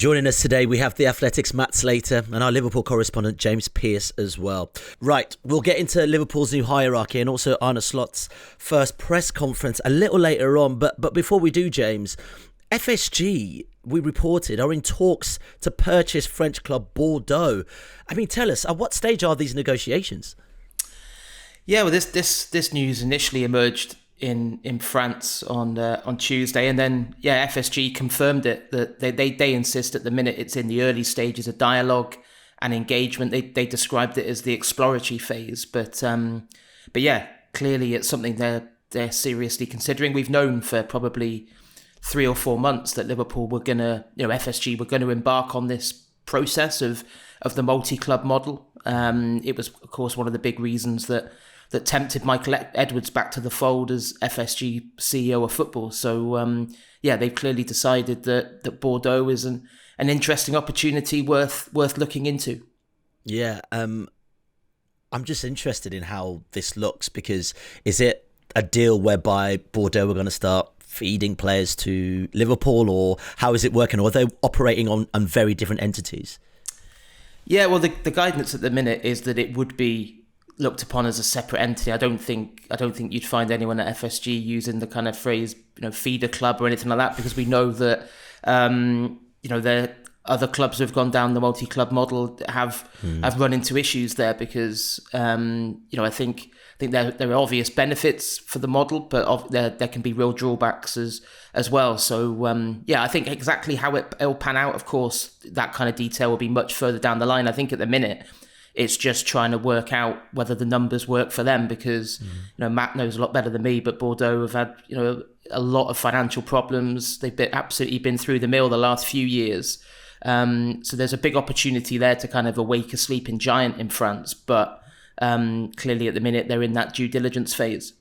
Joining us today, we have the Athletics' Matt Slater and our Liverpool correspondent, James Pearce, as well. Right, we'll get into Liverpool's new hierarchy and also Arne Slot's first press conference a little later on. But before we do, James, FSG, we reported, are in talks to purchase French club Bordeaux. I mean, tell us, at what stage are these negotiations? Yeah, well, this news initially emerged in France on Tuesday, and then FSG confirmed it that they insist at the minute it's in the early stages of dialogue and engagement. They described it as the exploratory phase, but yeah, clearly it's something they're seriously considering. We've known for probably 3 or 4 months that Liverpool were gonna, FSG were going to embark on this process of the multi-club model. It was, of course, one of the big reasons that tempted Michael Edwards back to the fold as FSG CEO of football. So, they've clearly decided that Bordeaux is an interesting opportunity worth looking into. Yeah, I'm just interested in how this looks, because is it a deal whereby Bordeaux are going to start feeding players to Liverpool, or how is it working? Or are they operating on very different entities? Yeah, well, the guidance at the minute is that it would be looked upon as a separate entity. I don't think you'd find anyone at FSG using the kind of phrase, feeder club or anything like that, because we know that the other clubs who have gone down the multi-club model have run into issues there, because I think there are obvious benefits for the model, but there can be real drawbacks as well. So I think exactly how it'll pan out, of course, that kind of detail will be much further down the line. I think at the minute it's just trying to work out whether the numbers work for them, because Matt knows a lot better than me, but Bordeaux have had a lot of financial problems. They've absolutely been through the mill the last few years. So there's a big opportunity there to kind of awake a sleeping giant in France, but clearly at the minute they're in that due diligence phase.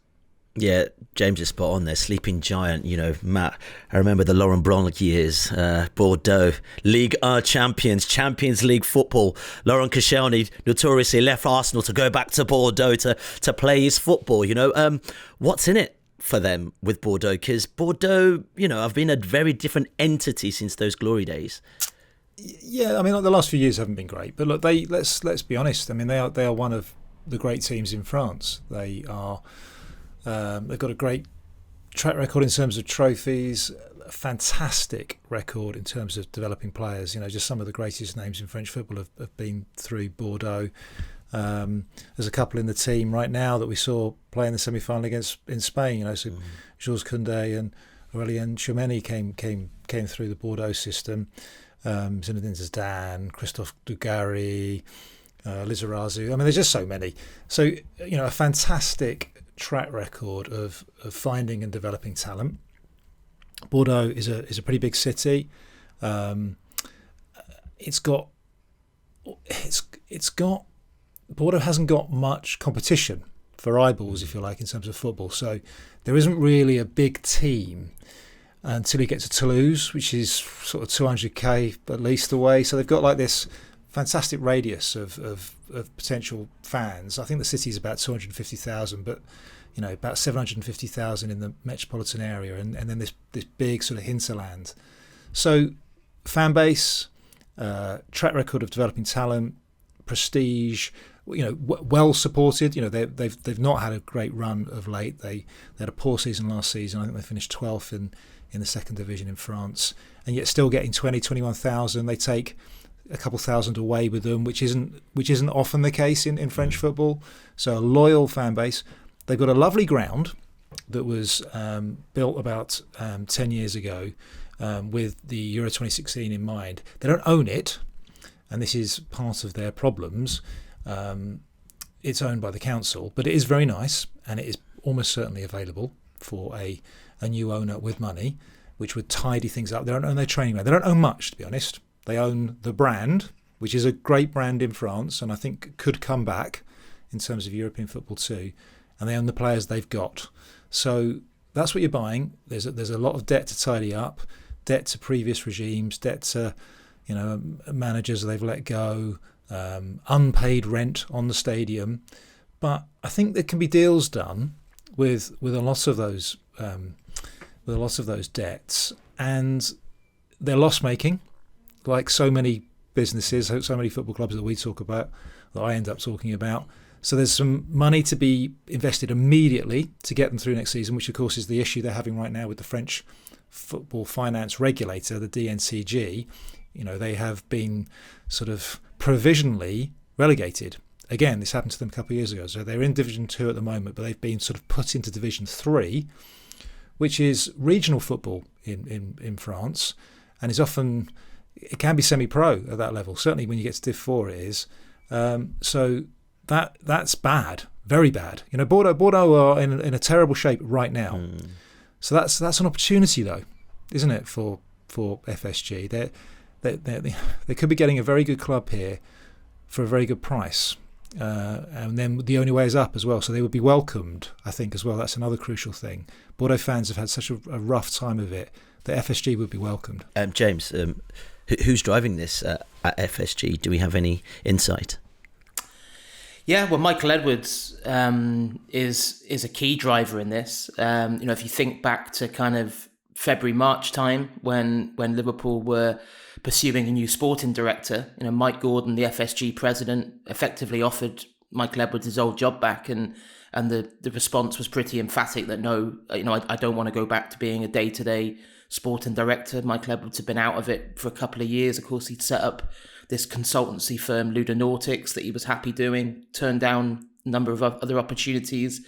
Yeah, James is spot on there. Sleeping giant, Matt, I remember the Laurent Blanc years, Bordeaux, Ligue 1 champions, Champions League football. Laurent Koscielny notoriously left Arsenal to go back to Bordeaux to play his football. What's in it for them with Bordeaux? Because Bordeaux, have been a very different entity since those glory days. Yeah, I mean, the last few years haven't been great, but look, let's be honest. I mean, they are one of the great teams in France. They are. They've got a great track record in terms of trophies, a fantastic record in terms of developing players. Just some of the greatest names in French football have been through Bordeaux. There's a couple in the team right now that we saw play in the semi-final in Spain. So Jules Koundé and Aurélien Tchouameni came through the Bordeaux system. Zinedine Zidane, Christophe Dugarry, Lizarazu. I mean, there's just so many. So, a fantastic track record of finding and developing talent. Bordeaux is a pretty big city. Bordeaux hasn't got much competition for eyeballs, if you like, in terms of football. So there isn't really a big team until you get to Toulouse, which is sort of 200k at least away. So they've got like this fantastic radius of potential fans. I think the city is about 250,000, but about 750,000 in the metropolitan area, and then this big sort of hinterland. So fan base, track record of developing talent, prestige, well supported. They've not had a great run of late. They had a poor season last season. I think they finished 12th in the second division in France, and yet still getting 21,000. They take a couple thousand away with them, which isn't often the case in French football. So a loyal fan base. They've got a lovely ground that was built about 10 years ago with the Euro 2016 in mind. They don't own it, and this is part of their problems. It's owned by the council, but it is very nice, and it is almost certainly available for a new owner with money, which would tidy things up. They don't own their training ground. They don't own much, to be honest. They own the brand, which is a great brand in France, and I think could come back in terms of European football too. And they own the players they've got. So that's what you're buying. There's a lot of debt to tidy up, debt to previous regimes, debt to managers they've let go, unpaid rent on the stadium. But I think there can be deals done with a lot of those debts, and they're loss making. like so many businesses, so many football clubs that we talk about, that I end up talking about. So there's some money to be invested immediately to get them through next season, which of course is the issue they're having right now with the French football finance regulator, the DNCG. They have been sort of provisionally relegated. Again, this happened to them a couple of years ago. So they're in Division 2 at the moment, but they've been sort of put into Division 3, which is regional football in France, and is often, it can be semi-pro at that level. Certainly when you get to Div 4 it is. So that's bad, very bad. Bordeaux are in a terrible shape right now. So that's an opportunity though, isn't it, for FSG? They could be getting a very good club here for a very good price. And then the only way is up as well, so they would be welcomed, I think, as well. That's another crucial thing. Bordeaux fans have had such a rough time of it that FSG would be welcomed. James, who's driving this at FSG? Do we have any insight? Yeah, well, Michael Edwards is a key driver in this. If you think back to kind of February, March time when Liverpool were pursuing a new sporting director, Mike Gordon, the FSG president, effectively offered Michael Edwards his old job back, and the response was pretty emphatic that no, I don't want to go back to being a day-to-day sporting director. Michael Edwards had been out of it for a couple of years. Of course, he'd set up this consultancy firm, Ludonautics, that he was happy doing, turned down a number of other opportunities.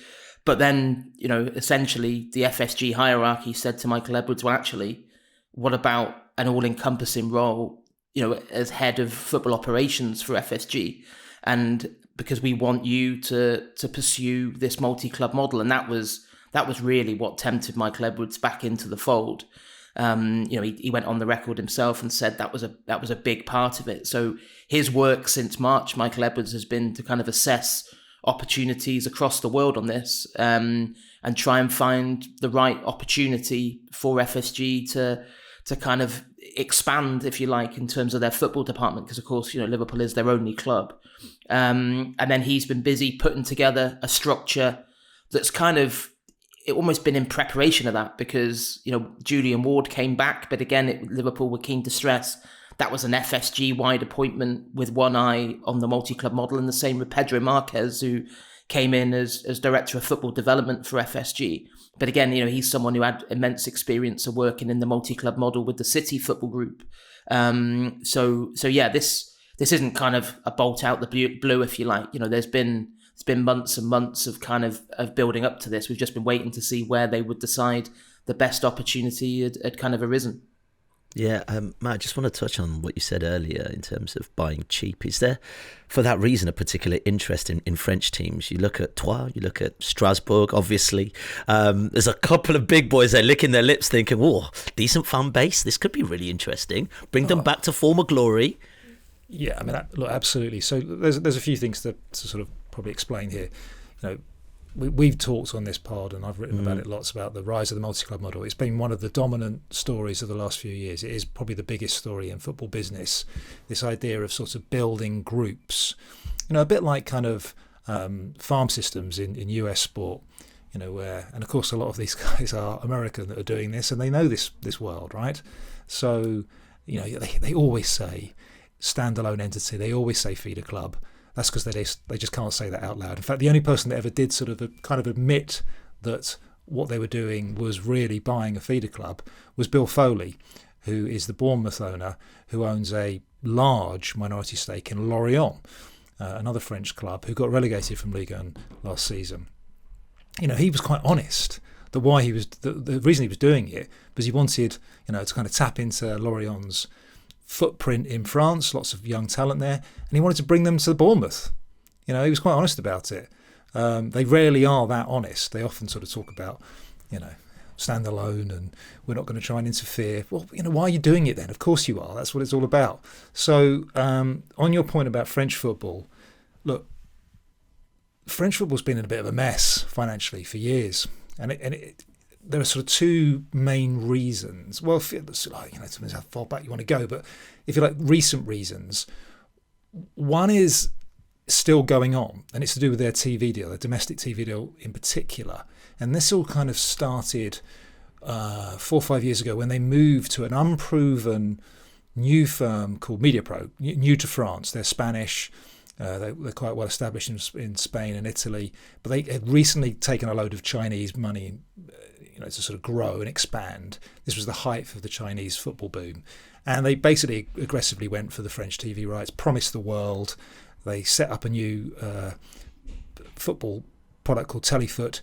But then, essentially the FSG hierarchy said to Michael Edwards, well, actually, what about an all-encompassing role, as head of football operations for FSG? And because we want you to pursue this multi-club model. And that was really what tempted Michael Edwards back into the fold. He went on the record himself and said that was a big part of it. So his work since March, Michael Edwards, has been to kind of assess opportunities across the world on this, and try and find the right opportunity for FSG to kind of expand, if you like, in terms of their football department, because of course, Liverpool is their only club. And then he's been busy putting together a structure that's kind of, it almost been in preparation of that, because, Julian Ward came back, but again, Liverpool were keen to stress that was an FSG-wide appointment with one eye on the multi-club model, and the same with Pedro Marquez, who came in as Director of Football Development for FSG. But again, he's someone who had immense experience of working in the multi-club model with the City Football Group. So yeah, this isn't kind of a bolt out the blue, if you like. It's been months and months of kind of building up to this. We've just been waiting to see where they would decide the best opportunity had kind of arisen. Yeah, Matt, I just want to touch on what you said earlier in terms of buying cheap. Is there, for that reason, a particular interest in French teams? You look at Troyes, you look at Strasbourg, obviously. There's a couple of big boys there licking their lips thinking, oh, decent fan base, this could be really interesting. Bring them back to former glory. Yeah, I mean, look, absolutely. So there's a few things to sort of probably explain here. We've talked on this pod, and I've written about it lots, about the rise of the multi-club model. It's been one of the dominant stories of the last few years. It is probably the biggest story in football business, this idea of sort of building groups, a bit like kind of farm systems in US sport, where, and of course a lot of these guys are American that are doing this, and they know this world, right? So, they always say standalone entity, they always say feeder club. That's because they just can't say that out loud. In fact, the only person that ever did sort of kind of admit that what they were doing was really buying a feeder club was Bill Foley, who is the Bournemouth owner, who owns a large minority stake in Lorient, another French club who got relegated from Ligue 1 last season. He was quite honest that why he was the reason he was doing it was he wanted, to kind of tap into Lorient's footprint in France, lots of young talent there, and he wanted to bring them to Bournemouth. He was quite honest about it. They rarely are that honest. They often sort of talk about, stand alone and we're not going to try and interfere. Well, why are you doing it then? Of course you are. That's what it's all about. So on your point about French football, look, French football's been in a bit of a mess financially for years, and there are sort of two main reasons. Well, it depends how far back you want to go, but if you like, recent reasons. One is still going on, and it's to do with their TV deal, their domestic TV deal in particular. And this all kind of started 4 or 5 years ago when they moved to an unproven new firm called MediaPro, new to France. They're Spanish. They're quite well established in Spain and Italy, but they had recently taken a load of Chinese money, to sort of grow and expand. This was the height of the Chinese football boom, and they basically aggressively went for the French TV rights, promised the world. They set up a new football product called Telefoot.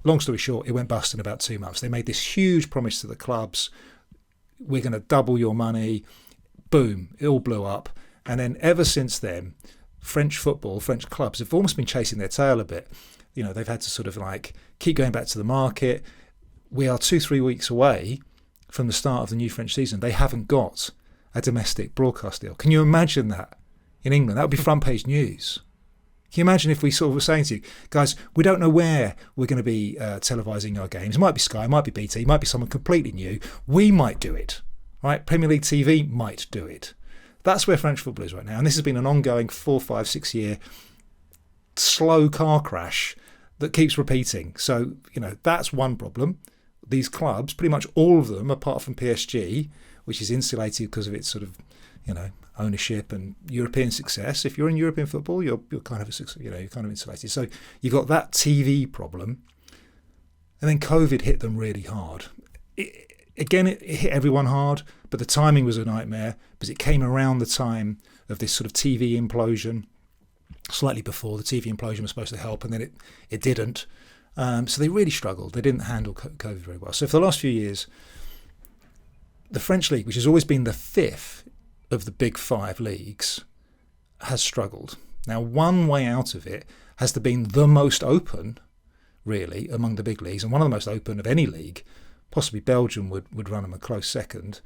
Long story short, it went bust in about 2 months. They made this huge promise to the clubs: we're going to double your money. Boom, it all blew up. And then ever since then, French football, French clubs have almost been chasing their tail a bit. They've had to sort of keep going back to the market. We are 2-3 weeks away from the start of the new French season. They haven't got a domestic broadcast deal. Can you imagine that in England? That would be front page news. Can you imagine if we sort of were saying to you, guys, we don't know where we're going to be televising our games. It might be Sky, it might be BT, it might be someone completely new. We might do it, right? Premier League TV might do it. That's where French football is right now. And this has been an ongoing 4, 5, 6 year slow car crash that keeps repeating. So, that's one problem. These clubs, pretty much all of them, apart from PSG, which is insulated because of its sort of, ownership and European success. If you're in European football, you're kind of you're kind of insulated. So you've got that TV problem. And then COVID hit them really hard. It hit everyone hard, but the timing was a nightmare because it came around the time of this sort of TV implosion, slightly before. The TV implosion was supposed to help, and then it didn't. So they really struggled. They didn't handle COVID very well. So for the last few years, the French league, which has always been the fifth of the big 5 leagues, has struggled. Now, one way out of it has to been the most open, really, among the big leagues, and one of the most open of any league. Possibly Belgium would run them a close second,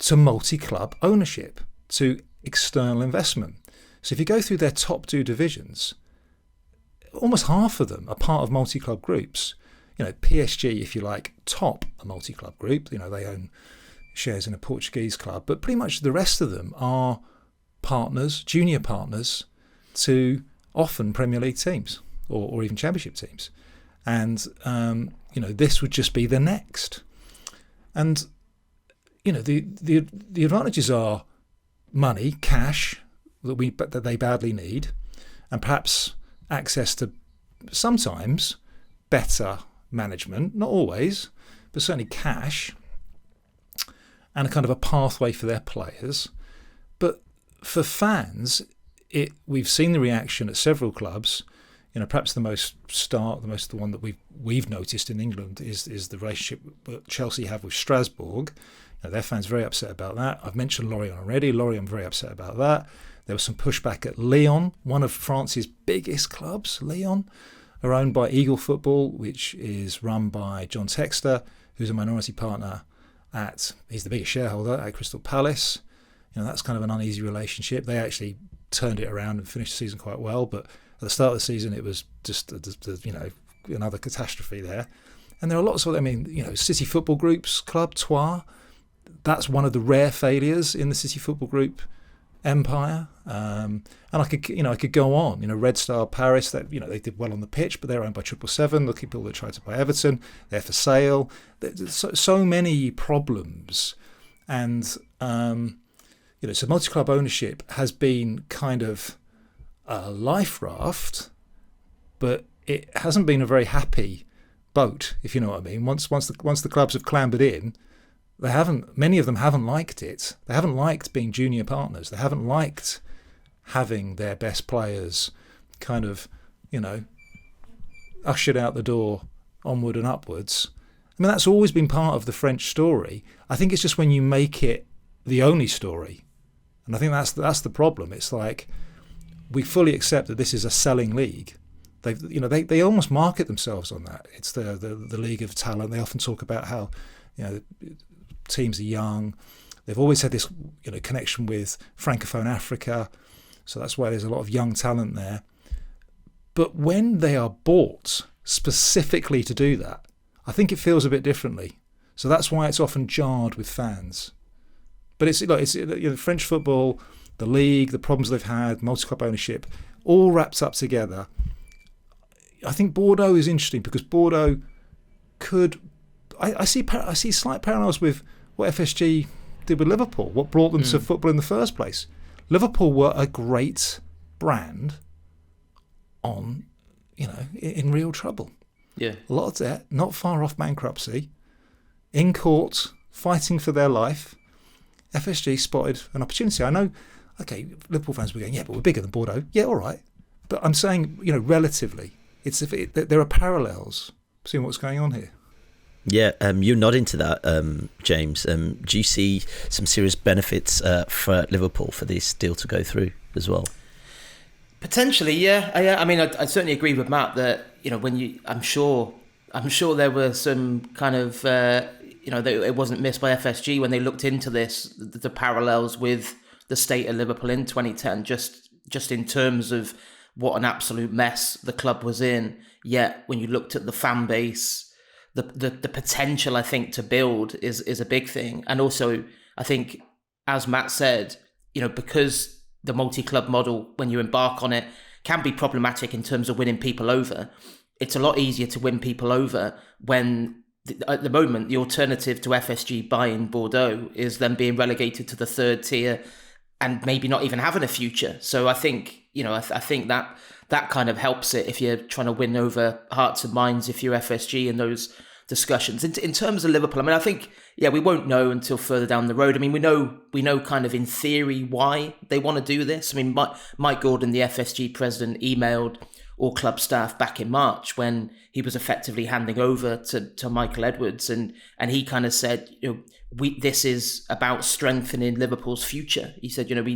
to multi-club ownership, to external investment. So if you go through their top 2 divisions, almost half of them are part of multi-club groups. PSG, if you like, top a multi-club group. They own shares in a Portuguese club, but pretty much the rest of them are partners, junior partners, to often Premier League teams or even Championship teams. And this would just be the next. And the advantages are money, cash that they badly need, and perhaps access to sometimes better management, not always, but certainly cash, and a kind of a pathway for their players. But for fans, we've seen the reaction at several clubs. Perhaps the one that we've noticed in England is the relationship that Chelsea have with Strasbourg. Their fans are very upset about that. I've mentioned Lorient already. Lorient very upset about that. There was some pushback at Lyon, one of France's biggest clubs. Lyon are owned by Eagle Football, which is run by John Textor, who's a minority partner he's the biggest shareholder at Crystal Palace. That's kind of an uneasy relationship. They actually turned it around and finished the season quite well, but at the start of the season, it was just another catastrophe there. And there are lots of City Football Group's club, Troyes. That's one of the rare failures in the City Football Group empire. And I could go on. Red Star Paris, that they did well on the pitch, but they're owned by 777. Look at people that tried to buy Everton. They're for sale. There's so many problems, and so multi-club ownership has been kind of a life raft, but it hasn't been a very happy boat, if you know what I mean. Once the clubs have clambered in, many of them haven't liked it. They haven't liked being junior partners. They haven't liked having their best players kind of, ushered out the door, onward and upwards. That's always been part of the French story. I think it's just when you make it the only story, and I think that's the problem. It's like we fully accept that this is a selling league. They almost market themselves on that. It's the league of talent. They often talk about how teams are young. They've always had this connection with Francophone Africa, so that's why there's a lot of young talent there. But when they are bought specifically to do that, I think it feels a bit differently. So that's why it's often jarred with fans. But it's French football, the league, the problems they've had, multi-club ownership, all wrapped up together. I think Bordeaux is interesting because Bordeaux could. I see slight parallels with what FSG did with Liverpool, what brought them to football in the first place. Liverpool were a great brand on, in real trouble. Yeah. A lot of debt, not far off bankruptcy, in court, fighting for their life. FSG spotted an opportunity. I know, okay, Liverpool fans were going, yeah, but we're bigger than Bordeaux. Yeah, all right. But I'm saying, relatively, there are parallels between what's going on here. Yeah, you're nodding to that, James. Do you see some serious benefits for Liverpool for this deal to go through as well? Potentially, yeah. I mean, I certainly agree with Matt that I'm sure there were some kind of that it wasn't missed by FSG when they looked into this, the parallels with the state of Liverpool in 2010, just in terms of what an absolute mess the club was in. Yet when you looked at the fan base, the potential, I think, to build is a big thing. And also, I think, as Matt said, because the multi-club model, when you embark on it, can be problematic in terms of winning people over. It's a lot easier to win people over when, at the moment, the alternative to FSG buying Bordeaux is them being relegated to the third tier and maybe not even having a future. So I think, I think that kind of helps it if you're trying to win over hearts and minds if you're FSG in those discussions. In terms of Liverpool, I mean, I think, we won't know until further down the road. I mean, we know kind of in theory why they want to do this. I mean, Mike Gordon, the FSG president, emailed all club staff back in March when he was effectively handing over to Michael Edwards, and he kind of said, this is about strengthening Liverpool's future. He said, we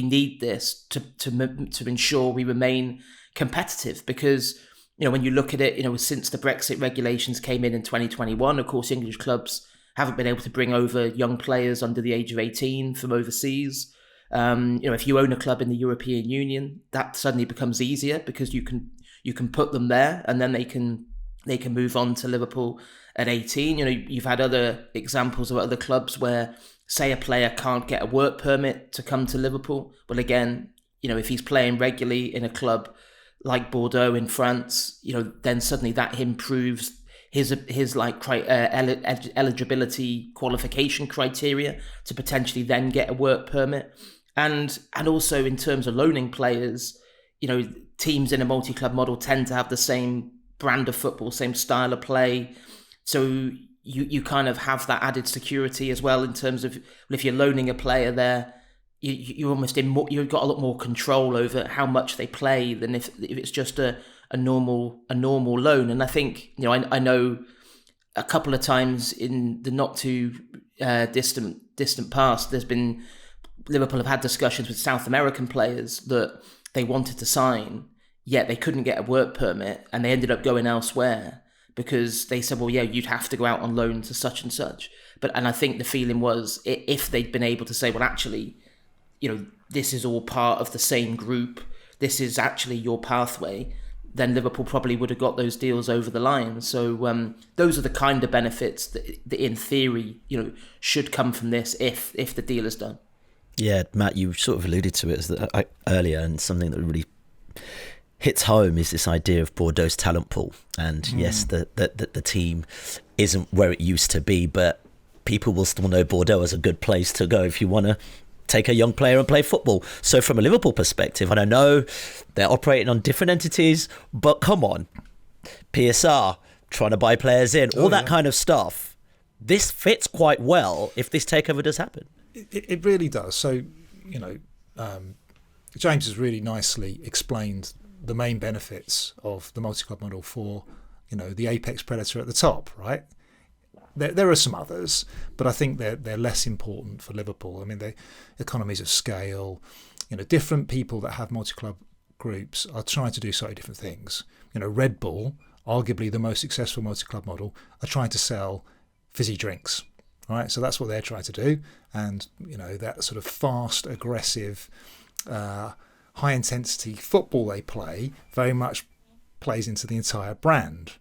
need this to ensure we remain competitive, because when you look at it, since the Brexit regulations came in 2021, of course, English clubs haven't been able to bring over young players under the age of 18 from overseas. If you own a club in the European Union, that suddenly becomes easier because you can put them there, and then they can move on to Liverpool at 18. You've had other examples of other clubs where, say, a player can't get a work permit to come to Liverpool. Well, again, if he's playing regularly in a club like Bordeaux in France, then suddenly that improves his eligibility qualification criteria to potentially then get a work permit. And also in terms of loaning players, teams in a multi-club model tend to have the same brand of football, same style of play. So you kind of have that added security as well in terms of, if you're loaning a player there, you're almost you've got a lot more control over how much they play than if it's just a normal loan. And I think, I know a couple of times in the not too distant past, Liverpool have had discussions with South American players that they wanted to sign, yet they couldn't get a work permit, and they ended up going elsewhere because they said, well, yeah, you'd have to go out on loan to such and such. And I think the feeling was, if they'd been able to say, well, actually, this is all part of the same group, this is actually your pathway, then Liverpool probably would have got those deals over the line. So those are the kind of benefits that in theory, should come from this if the deal is done. Yeah, Matt, you sort of alluded to it earlier, and something that really hits home is this idea of Bordeaux's talent pool. And yes, the team isn't where it used to be, but people will still know Bordeaux as a good place to go if you want to take a young player and play football. So from a Liverpool perspective, and I know they're operating on different entities, but come on, PSR, trying to buy players in, all that kind of stuff. This fits quite well if this takeover does happen. It really does. So, James has really nicely explained the main benefits of the multi-club model for, the apex predator at the top, right? There are some others, but I think they're less important for Liverpool. I mean, the economies of scale, different people that have multi-club groups are trying to do slightly different things. Red Bull, arguably the most successful multi-club model, are trying to sell fizzy drinks. Right, so that's what they're trying to do, and that sort of fast, aggressive, high-intensity football they play very much plays into the entire brand.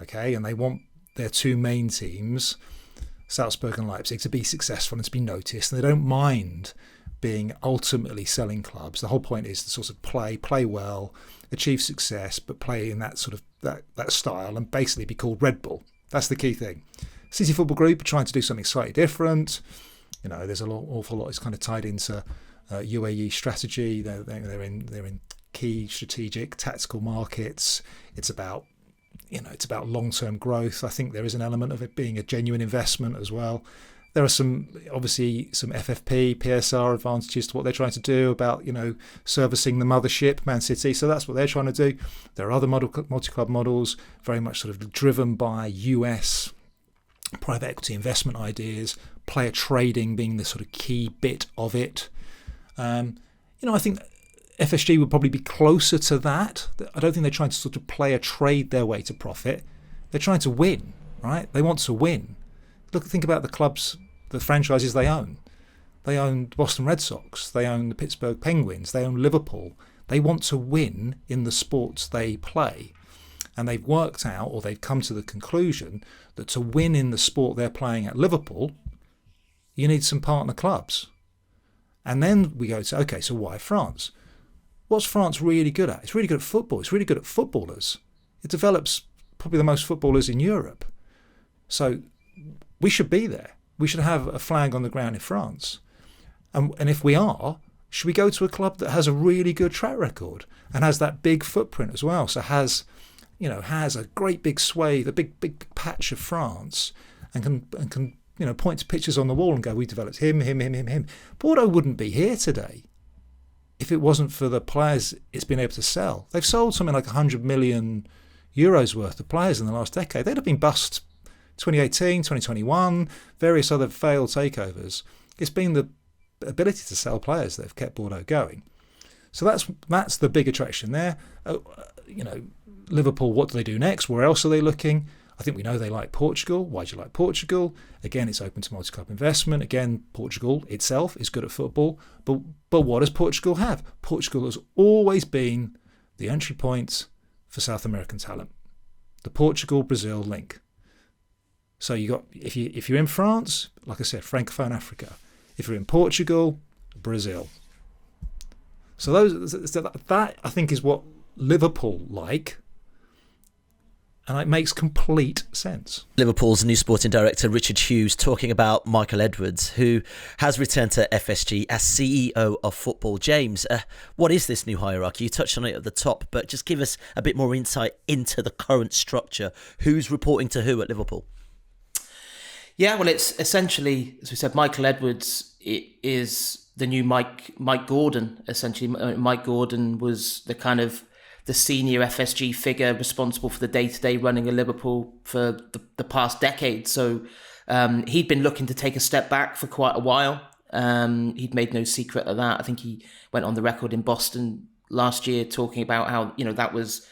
Okay, and they want their two main teams, Salzburg and Leipzig, to be successful and to be noticed, and they don't mind being ultimately selling clubs. The whole point is to sort of play well, achieve success, but play in that sort of that style, and basically be called Red Bull. That's the key thing. City Football Group are trying to do something slightly different. There's an awful lot is kind of tied into UAE strategy. They're in key strategic tactical markets. It's about long-term growth. I think there is an element of it being a genuine investment as well. There are some FFP, PSR advantages to what they're trying to do about, servicing the mothership, Man City. So that's what they're trying to do. There are other multi-club models, very much sort of driven by US private equity investment ideas, player trading being the sort of key bit of it. I think FSG would probably be closer to that. I don't think they're trying to sort of player trade their way to profit. They're trying to win, right? They want to win. Think about the clubs, the franchises they own. They own the Boston Red Sox. They own the Pittsburgh Penguins. They own Liverpool. They want to win in the sports they play. And they've worked out, or they've come to the conclusion, that to win in the sport they're playing at Liverpool, you need some partner clubs. And then we go to, okay, so why France? What's France really good at? It's really good at football. It's really good at footballers. It develops probably the most footballers in Europe. So we should be there. We should have a flag on the ground in France. And if we are, should we go to a club that has a really good track record and has that big footprint as well? So has a great big swathe, a big patch of France, and can point to pictures on the wall and go, we developed him. Bordeaux wouldn't be here today if it wasn't for the players it's been able to sell. They've sold something like 100 million euros worth of players in the last decade. They'd have been bust 2018, 2021, various other failed takeovers. It's been the ability to sell players that have kept Bordeaux going. So that's the big attraction there. Liverpool, what do they do next? Where else are they looking? I think we know they like Portugal. Why do you like Portugal? Again, it's open to multi-club investment. Again, Portugal itself is good at football. But what does Portugal have? Portugal has always been the entry point for South American talent. The Portugal-Brazil link. So you got if you're in France, like I said, Francophone Africa. If you're in Portugal, Brazil. So that I think is what Liverpool like. And it makes complete sense. Liverpool's new sporting director, Richard Hughes, talking about Michael Edwards, who has returned to FSG as CEO of football. James, what is this new hierarchy? You touched on it at the top, but just give us a bit more insight into the current structure. Who's reporting to who at Liverpool? Yeah, well, it's essentially, as we said, Michael Edwards is the new Mike Gordon, essentially. Mike Gordon was the senior FSG figure responsible for the day-to-day running of Liverpool for the past decade. So he'd been looking to take a step back for quite a while. He'd made no secret of that. I think he went on the record in Boston last year talking about how that was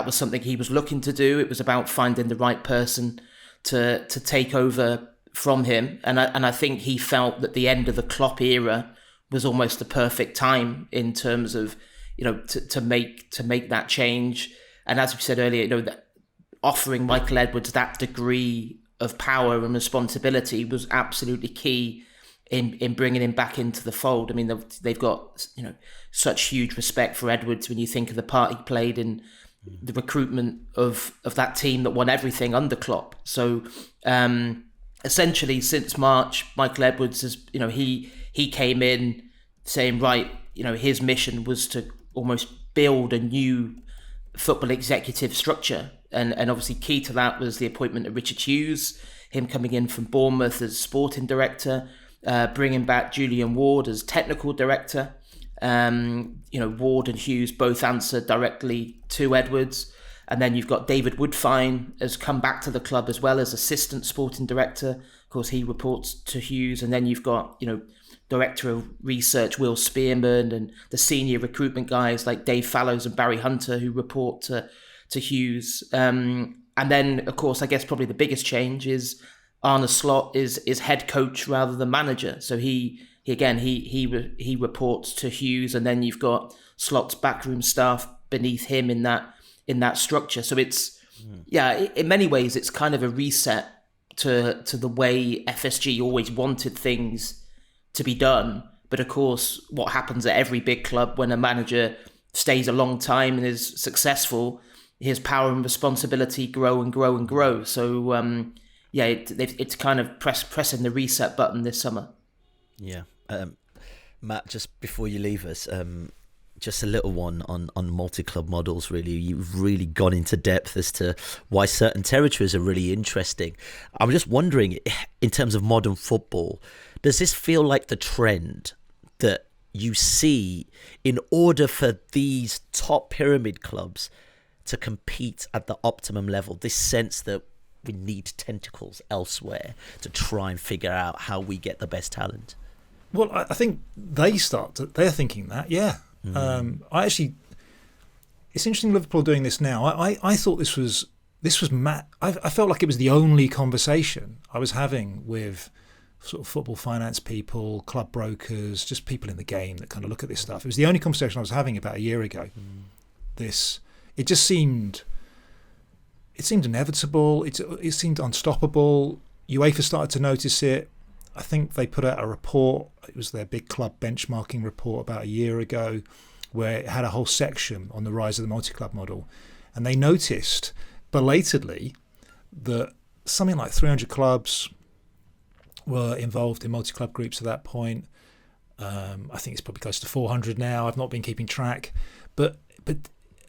something he was looking to do. It was about finding the right person to take over from him. And I think he felt that the end of the Klopp era was almost the perfect time in terms of to make that change. And as we said earlier, that offering Michael Edwards that degree of power and responsibility was absolutely key in bringing him back into the fold. I mean, they've got such huge respect for Edwards when you think of the part he played in the recruitment of that team that won everything under Klopp. So essentially, since March, Michael Edwards has he came in saying, right, his mission was to almost build a new football executive structure. And obviously key to that was the appointment of Richard Hughes, him coming in from Bournemouth as sporting director, bringing back Julian Ward as technical director. Ward and Hughes both answer directly to Edwards. And then you've got David Woodfine has come back to the club as well as assistant sporting director. Of course, he reports to Hughes. And then you've got, Director of Research Will Spearman and the senior recruitment guys like Dave Fallows and Barry Hunter who report to Hughes. And then, of course, I guess probably the biggest change is Arne Slot is head coach rather than manager. So he reports to Hughes, and then you've got Slot's backroom staff beneath him in that structure. So it's in many ways it's kind of a reset to the way FSG always wanted things to be done. But of course, what happens at every big club when a manager stays a long time and is successful, his power and responsibility grow and grow and grow. So it's kind of pressing the reset button this summer. Yeah. Matt, just before you leave us, just a little one on multi-club models, really. You've really gone into depth as to why certain territories are really interesting. I'm just wondering, in terms of modern football, does this feel like the trend that you see in order for these top pyramid clubs to compete at the optimum level? This sense that we need tentacles elsewhere to try and figure out how we get the best talent. Well, I think they're thinking that, yeah. It's interesting Liverpool doing this now. I thought this was Matt. I felt like it was the only conversation I was having with sort of football finance people, club brokers, just people in the game that kind of look at this stuff. It was the only conversation I was having about a year ago. It just seemed inevitable. It seemed unstoppable. UEFA started to notice it. I think they put out a report. It was their big club benchmarking report about a year ago, where it had a whole section on the rise of the multi-club model. And they noticed belatedly that something like 300 clubs were involved in multi-club groups at that point. I think it's probably close to 400 now. I've not been keeping track. But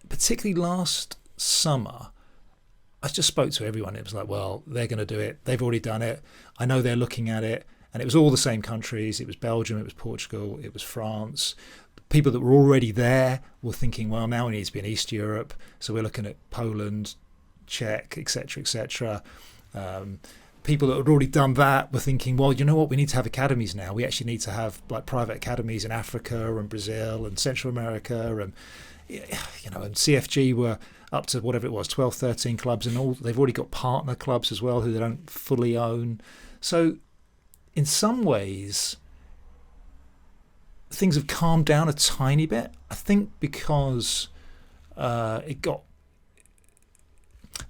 particularly last summer, I just spoke to everyone. It was like, well, they're going to do it. They've already done it. I know they're looking at it. And it was all the same countries. It was Belgium, it was Portugal, it was France. People that were already there were thinking, well, now we need to be in East Europe. So we're looking at Poland, Czech, etc., etc. People that had already done that were thinking, well, you know what? We need to have academies now. We actually need to have like private academies in Africa and Brazil and Central America. And, and CFG were up to whatever it was, 12, 13 clubs. And all they've already got partner clubs as well who they don't fully own. So in some ways, things have calmed down a tiny bit. I think because that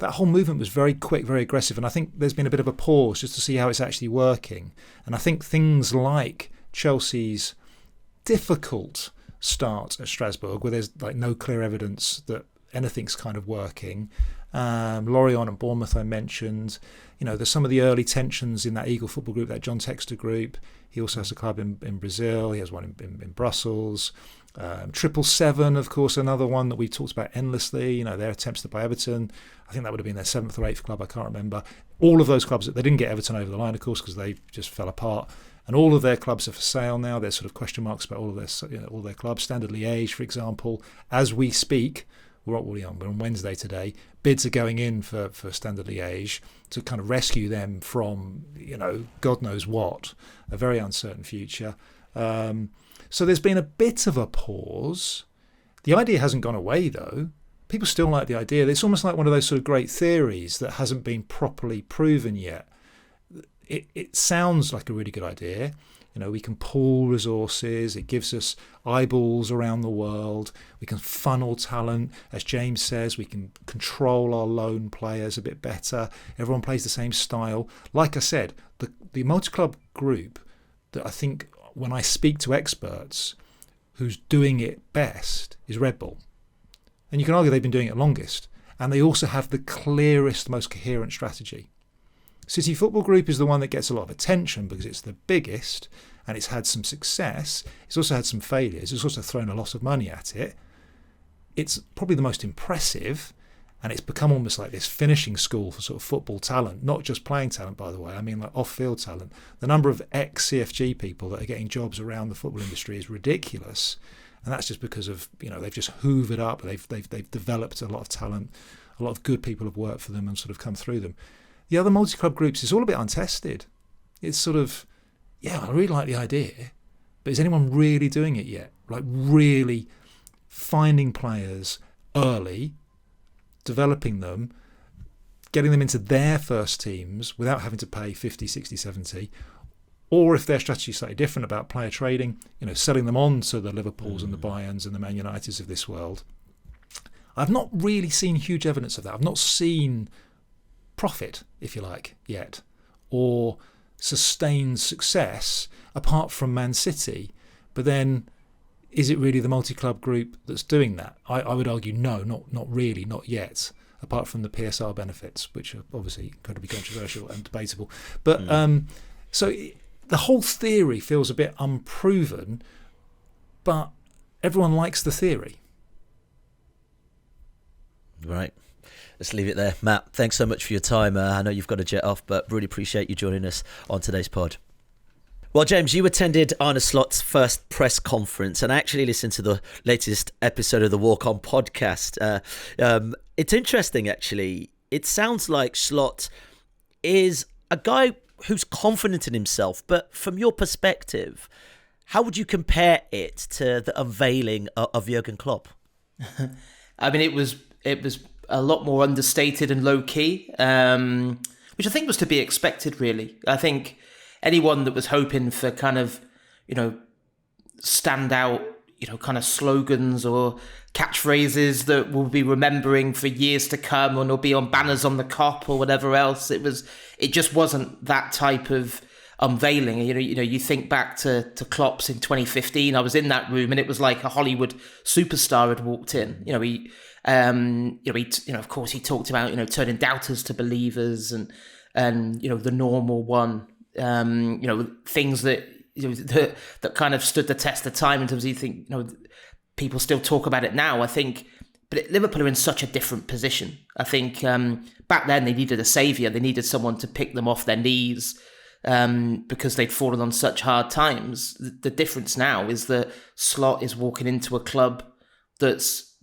whole movement was very quick, very aggressive, and I think there's been a bit of a pause just to see how it's actually working. And I think things like Chelsea's difficult start at Strasbourg, where there's like no clear evidence that anything's kind of working. Lorient and Bournemouth I mentioned. There's some of the early tensions in that Eagle football group, that John Textor group. He also has a club in Brazil. He has one in Brussels. 777, of course, another one that we've talked about endlessly. Their attempts to buy Everton. I think that would have been their 7th or 8th club. I can't remember. All of those clubs, they didn't get Everton over the line, of course, because they just fell apart. And all of their clubs are for sale now. There's sort of question marks about all their clubs. Standard Liège, for example, as we speak. We're on Wednesday today. Bids are going in for Standard Liège to kind of rescue them from, God knows what, a very uncertain future. So there's been a bit of a pause. The idea hasn't gone away, though. People still like the idea. It's almost like one of those sort of great theories that hasn't been properly proven yet. It sounds like a really good idea. We can pool resources. It gives us eyeballs around the world. We can funnel talent. As James says, we can control our lone players a bit better. Everyone plays the same style. Like I said, the multi-club group that I think when I speak to experts who's doing it best is Red Bull. And you can argue they've been doing it longest. And they also have the clearest, most coherent strategy. City Football Group is the one that gets a lot of attention because it's the biggest and it's had some success. It's also had some failures. It's also thrown a lot of money at it. It's probably the most impressive, and it's become almost like this finishing school for sort of football talent, not just playing talent, by the way. I mean, like off-field talent. The number of ex-CFG people that are getting jobs around the football industry is ridiculous, and that's just because of they've just hoovered up. They've developed a lot of talent. A lot of good people have worked for them and sort of come through them. The other multi-club groups is all a bit untested. It's sort of, I really like the idea, but is anyone really doing it yet? Like really finding players early, developing them, getting them into their first teams without having to pay 50, 60, 70, or if their strategy is slightly different about player trading, selling them on to the Liverpools and the Bayerns and the Man Uniteds of this world. I've not really seen huge evidence of that. I've not seen profit, if you like, yet, or sustained success apart from Man City. But then, is it really the multi-club group that's doing that? I would argue no, not really, not yet, apart from the PSR benefits, which are obviously incredibly controversial and debatable. But so the whole theory feels a bit unproven, but everyone likes the theory. Right. Let's leave it there. Matt, thanks so much for your time. I know you've got to jet off, but really appreciate you joining us on today's pod. Well, James, you attended Arne Slot's first press conference and actually listened to the latest episode of the Walk On podcast. It's interesting, actually. It sounds like Slot is a guy who's confident in himself, but from your perspective, how would you compare it to the unveiling of Jurgen Klopp? I mean, it was a lot more understated and low key, which I think was to be expected, really. I think anyone that was hoping for kind of, stand out, kind of slogans or catchphrases that we'll be remembering for years to come, and will be on banners on the Kop or whatever else. It just wasn't that type of unveiling. You think back to Klopp's in 2015. I was in that room and it was like a Hollywood superstar had walked in. Of course he talked about, turning doubters to believers and the normal one, things that, that kind of stood the test of time in terms of, you think, people still talk about it now, I think. But Liverpool are in such a different position. I think back then they needed a saviour. They needed someone to pick them off their knees because they'd fallen on such hard times. The difference now is that Slot is walking into a club that's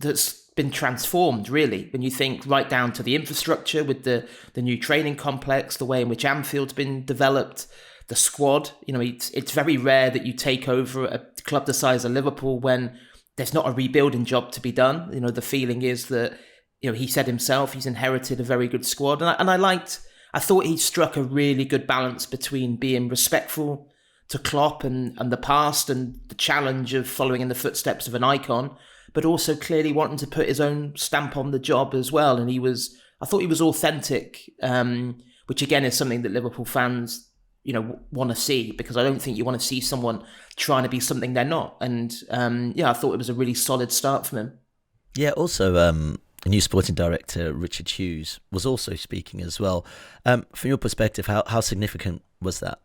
been transformed, really. When you think right down to the infrastructure with the new training complex, the way in which Anfield's been developed, the squad. It's very rare that you take over a club the size of Liverpool when there's not a rebuilding job to be done. The feeling is that, he said himself, he's inherited a very good squad. And I thought he struck a really good balance between being respectful to Klopp and the past and the challenge of following in the footsteps of an icon, but also clearly wanting to put his own stamp on the job as well. And I thought he was authentic, which again is something that Liverpool fans, want to see, because I don't think you want to see someone trying to be something they're not. And I thought it was a really solid start from him. Yeah, also a new sporting director, Richard Hughes, was also speaking as well. From your perspective, how significant was that?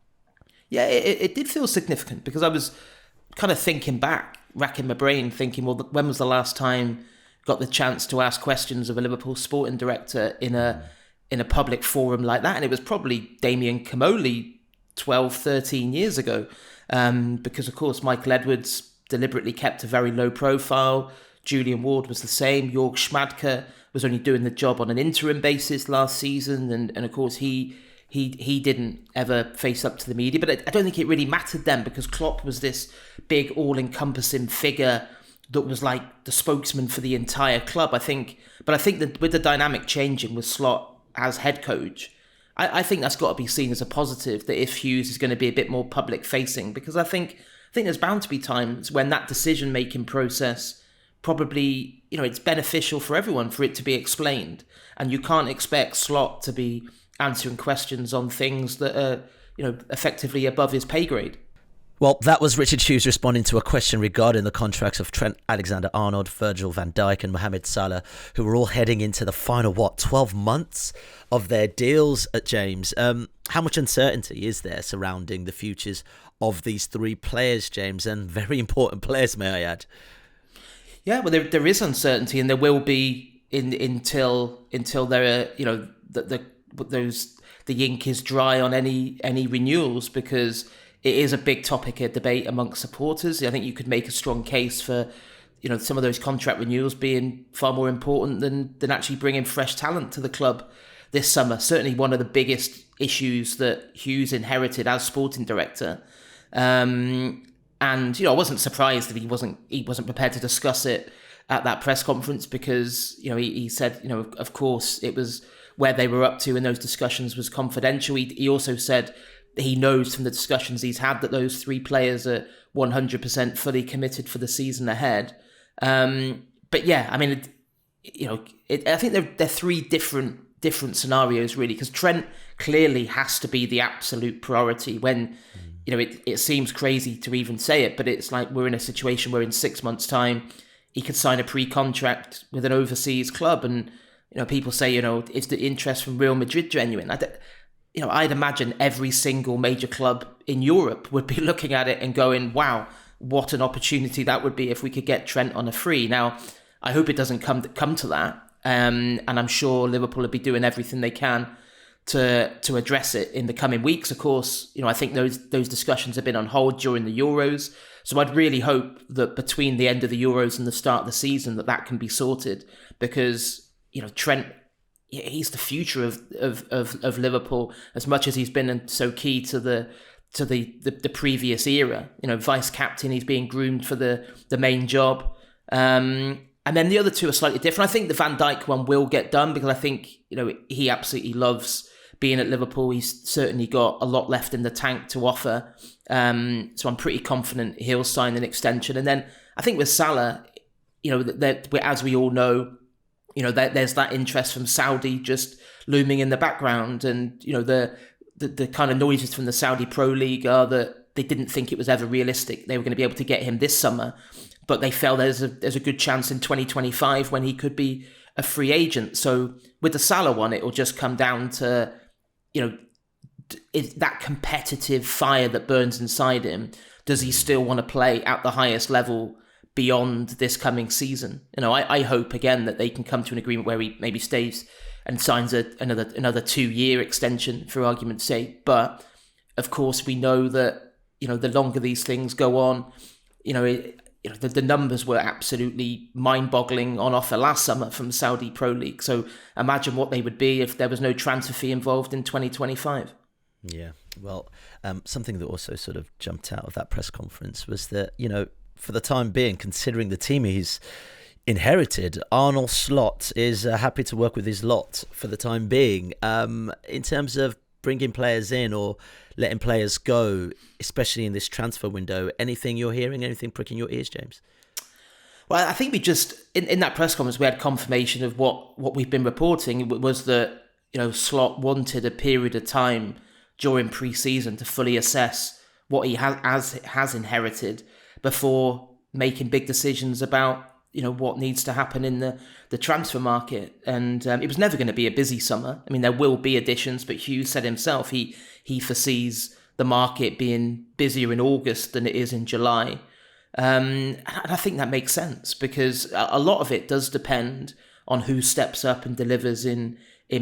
Yeah, it did feel significant, because I was kind of thinking back, racking my brain, thinking, well, when was the last time I got the chance to ask questions of a Liverpool sporting director in a public forum like that? And it was probably Damien Comolli 12, 13 years ago, because, of course, Michael Edwards deliberately kept a very low profile. Julian Ward was the same. Jörg Schmadtke was only doing the job on an interim basis last season. And of course, he didn't ever face up to the media. But I don't think it really mattered then, because Klopp was this big, all-encompassing figure that was like the spokesman for the entire club, I think. But I think that with the dynamic changing with Slot as head coach, I think that's got to be seen as a positive, that if Hughes is going to be a bit more public-facing, because I think there's bound to be times when that decision-making process probably, it's beneficial for everyone for it to be explained. And you can't expect Slot to be answering questions on things that are, effectively above his pay grade. Well, that was Richard Hughes responding to a question regarding the contracts of Trent Alexander-Arnold, Virgil van Dijk and Mohamed Salah, who were all heading into the final, 12 months of their deals at James. How much uncertainty is there surrounding the futures of these three players, James, and very important players, may I add? Yeah, well, there is uncertainty, and there will be until there are, the ink is dry on any renewals, because it is a big topic of debate amongst supporters. I think you could make a strong case for, some of those contract renewals being far more important than actually bringing fresh talent to the club this summer. Certainly one of the biggest issues that Hughes inherited as sporting director. And, I wasn't surprised that he wasn't prepared to discuss it at that press conference, because, he said, of course it was where they were up to in those discussions was confidential. He also said he knows from the discussions he's had that those three players are 100% fully committed for the season ahead. But yeah, I mean, I think they're three different scenarios, really, because Trent clearly has to be the absolute priority when, it seems crazy to even say it, but it's like we're in a situation where in 6 months' time, he could sign a pre-contract with an overseas club. And, people say, is the interest from Real Madrid genuine? I'd imagine every single major club in Europe would be looking at it and going, wow, what an opportunity that would be if we could get Trent on a free. Now, I hope it doesn't come to that. And I'm sure Liverpool will be doing everything they can to address it in the coming weeks. Of course, I think those discussions have been on hold during the Euros. So I'd really hope that between the end of the Euros and the start of the season that can be sorted, because, Trent, he's the future of Liverpool, as much as he's been so key to the previous era. Vice captain, he's being groomed for the main job. And then the other two are slightly different. I think the Van Dijk one will get done because I think, he absolutely loves being at Liverpool. He's certainly got a lot left in the tank to offer. So I'm pretty confident he'll sign an extension. And then I think with Salah, as we all know, there's that interest from Saudi just looming in the background. And, the kind of noises from the Saudi Pro League are that they didn't think it was ever realistic they were going to be able to get him this summer. But they felt there's a good chance in 2025 when he could be a free agent. So with the Salah one, it will just come down to, is that competitive fire that burns inside him. Does he still want to play at the highest level beyond this coming season? I hope again that they can come to an agreement where he maybe stays and signs another 2-year extension for argument's sake. But of course, we know that, the longer these things go on, the numbers were absolutely mind-boggling on offer last summer from Saudi Pro League. So imagine what they would be if there was no transfer fee involved in 2025. Yeah, well, something that also sort of jumped out of that press conference was that, for the time being, considering the team he's inherited, Arne Slot is happy to work with his lot for the time being. In terms of bringing players in or letting players go, especially in this transfer window, anything you're hearing, anything pricking your ears, James? Well, I think we just, in that press conference, we had confirmation of what we've been reporting. It was that, Slot wanted a period of time during pre-season to fully assess what he has inherited before making big decisions about, what needs to happen in the transfer market. And it was never going to be a busy summer. I mean, there will be additions, but Hughes said himself he foresees the market being busier in August than it is in July. And I think that makes sense because a lot of it does depend on who steps up and delivers in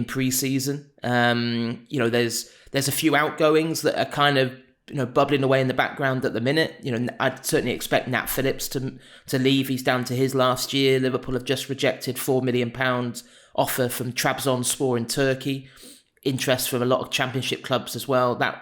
pre-season. There's a few outgoings that are kind of bubbling away in the background at the minute. I'd certainly expect Nat Phillips to leave. He's down to his last year. Liverpool have just rejected £4 million offer from Trabzonspor in Turkey. Interest from a lot of Championship clubs as well. That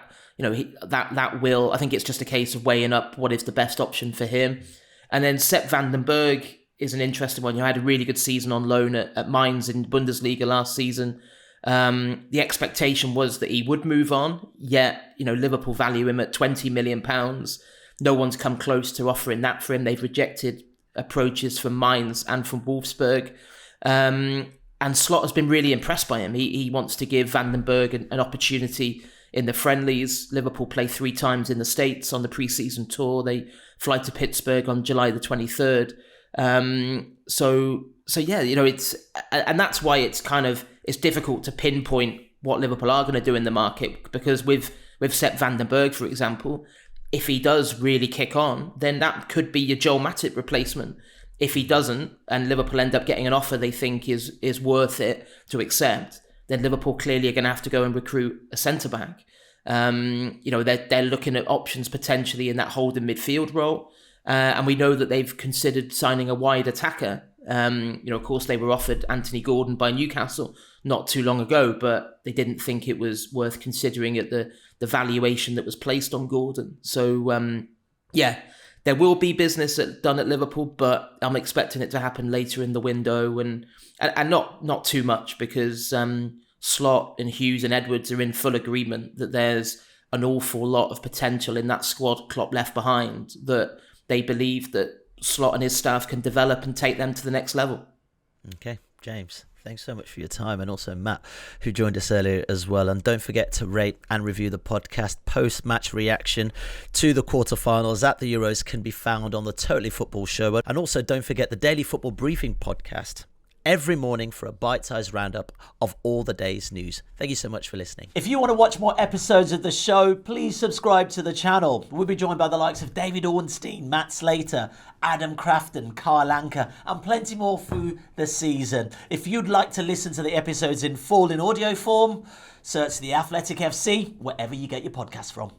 will. I think it's just a case of weighing up what is the best option for him. And then Sepp van den Berg is an interesting one. He had a really good season on loan at Mainz in Bundesliga last season. The expectation was that he would move on, yet, Liverpool value him at £20 million. No one's come close to offering that for him. They've rejected approaches from Mainz and from Wolfsburg. And Slot has been really impressed by him. He wants to give Van den Berg an opportunity in the friendlies. Liverpool play 3 times in the States on the pre-season tour. They fly to Pittsburgh on July the 23rd. So yeah, it's, and that's why it's difficult to pinpoint what Liverpool are going to do in the market, because with Sepp van den Berg, for example, if he does really kick on, then that could be your Joel Matip replacement. If he doesn't, and Liverpool end up getting an offer they think is worth it to accept, then Liverpool clearly are going to have to go and recruit a centre-back. They're looking at options potentially in that holding midfield role. And we know that they've considered signing a wide attacker. Of course, they were offered Anthony Gordon by Newcastle not too long ago, but they didn't think it was worth considering at the valuation that was placed on Gordon. So, there will be business done at Liverpool, but I'm expecting it to happen later in the window and not too much, because Slot and Hughes and Edwards are in full agreement that there's an awful lot of potential in that squad Klopp left behind, that they believe that Slot and his staff can develop and take them to the next level. Okay, James, thanks so much for your time, and also Matt, who joined us earlier as well. And don't forget to rate and review the podcast. Post-match reaction to the quarterfinals at the Euros can be found on the Totally Football Show. And also don't forget the Daily Football Briefing podcast every morning for a bite-sized roundup of all the day's news. Thank you so much for listening. If you want to watch more episodes of the show, please subscribe to the channel. We'll be joined by the likes of David Ornstein, Matt Slater, Adam Crafton, Carl Anker, and plenty more through the season. If you'd like to listen to the episodes in full in audio form, search The Athletic FC wherever you get your podcasts from.